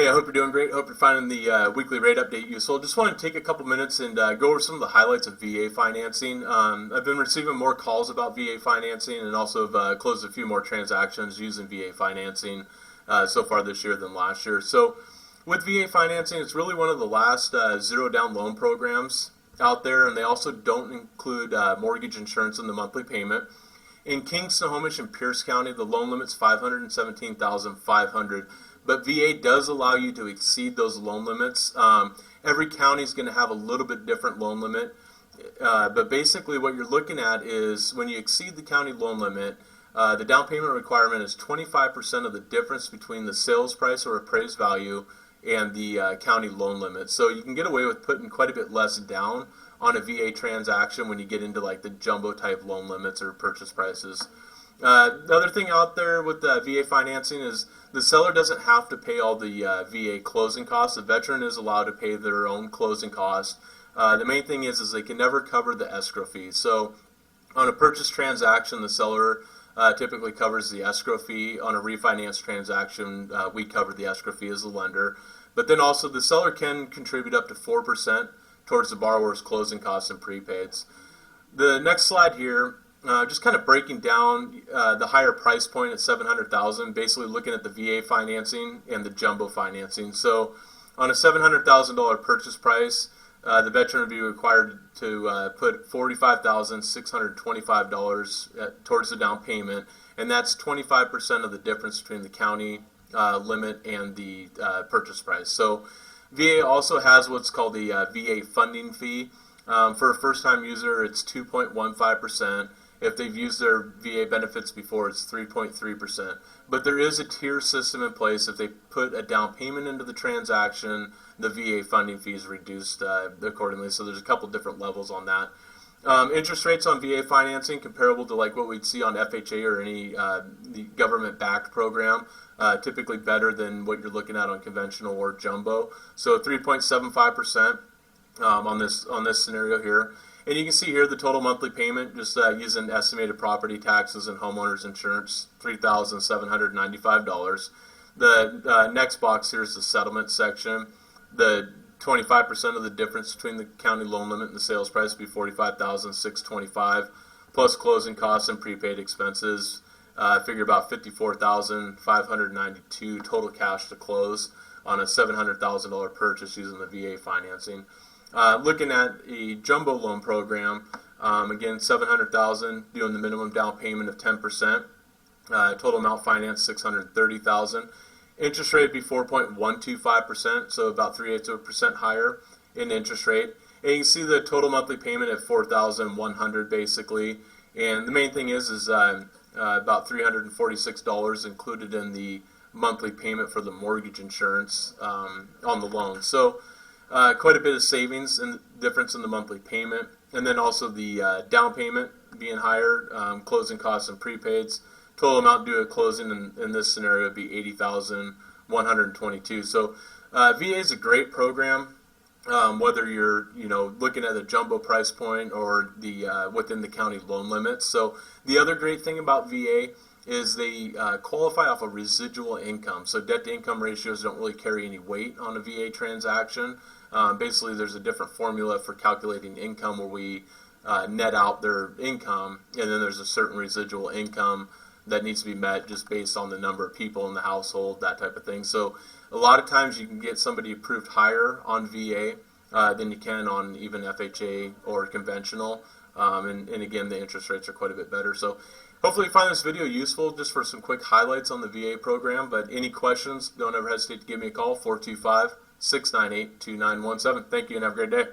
Hey, I hope you're doing great. Hope you're finding the weekly rate update useful. Just want to take a couple minutes and go over some of the highlights of VA financing. I've been receiving more calls about VA financing and also have closed a few more transactions using VA financing so far this year than last year. So with VA financing, it's really one of the last zero down loan programs out there, and they also don't include mortgage insurance in the monthly payment. In King, Snohomish, and Pierce County, the loan limit's $517,500. But VA does allow you to exceed those loan limits. Every county is going to have a little bit different loan limit. But basically what you're looking at is when you exceed the county loan limit, the down payment requirement is 25% of the difference between the sales price or appraised value and the county loan limit. So you can get away with putting quite a bit less down on a VA transaction when you get into like the jumbo type loan limits or purchase prices. The other thing out there with VA financing is the seller doesn't have to pay all the VA closing costs. The veteran is allowed to pay their own closing costs. The main thing is they can never cover the escrow fee. So on a purchase transaction, the seller typically covers the escrow fee. On a refinance transaction, we cover the escrow fee as the lender. But then also the seller can contribute up to 4% towards the borrower's closing costs and prepaids. The next slide here, just kind of breaking down the higher price point at $700,000, basically looking at the VA financing and the jumbo financing. So on a $700,000 purchase price, the veteran would be required to put $45,625 towards the down payment, and that's 25% of the difference between the county limit and the purchase price. So VA also has what's called the VA funding fee. For a first-time user, it's 2.15%. If they've used their VA benefits before, it's 3.3%. But there is a tier system in place. If they put a down payment into the transaction, the VA funding fee is reduced accordingly. So there's a couple different levels on that. Interest rates on VA financing comparable to like what we'd see on FHA or any the government-backed program. Typically better than what you're looking at on conventional or jumbo. So 3.75% on this scenario here. And you can see here the total monthly payment, just using estimated property taxes and homeowners insurance, $3,795. The next box here is the settlement section. The 25% of the difference between the county loan limit and the sales price would be $45,625, plus closing costs and prepaid expenses. Figure about $54,592 total cash to close on a $700,000 purchase using the VA financing. Looking at a jumbo loan program, again $700,000, doing the minimum down payment of 10%. Total amount financed $630,000. Interest rate would be 4.125%, so about 0.3% higher in interest rate. And you can see the total monthly payment at $4,100 basically. And the main thing is about $346 included in the monthly payment for the mortgage insurance on the loan. So quite a bit of savings and difference in the monthly payment, and then also the down payment being higher, closing costs and prepaids. Total amount due at closing in this scenario would be $80,122. So VA is a great program, whether you're looking at a jumbo price point or the within the county loan limits. So the other great thing about VA is they qualify off of residual income. So debt to income ratios don't really carry any weight on a VA transaction. Basically, there's a different formula for calculating income where we net out their income, and then there's a certain residual income that needs to be met just based on the number of people in the household, that type of thing. So a lot of times you can get somebody approved higher on VA than you can on even FHA or conventional. And again, the interest rates are quite a bit better. So hopefully you find this video useful just for some quick highlights on the VA program. But any questions, don't ever hesitate to give me a call, 425-698-2917. Thank you and have a great day.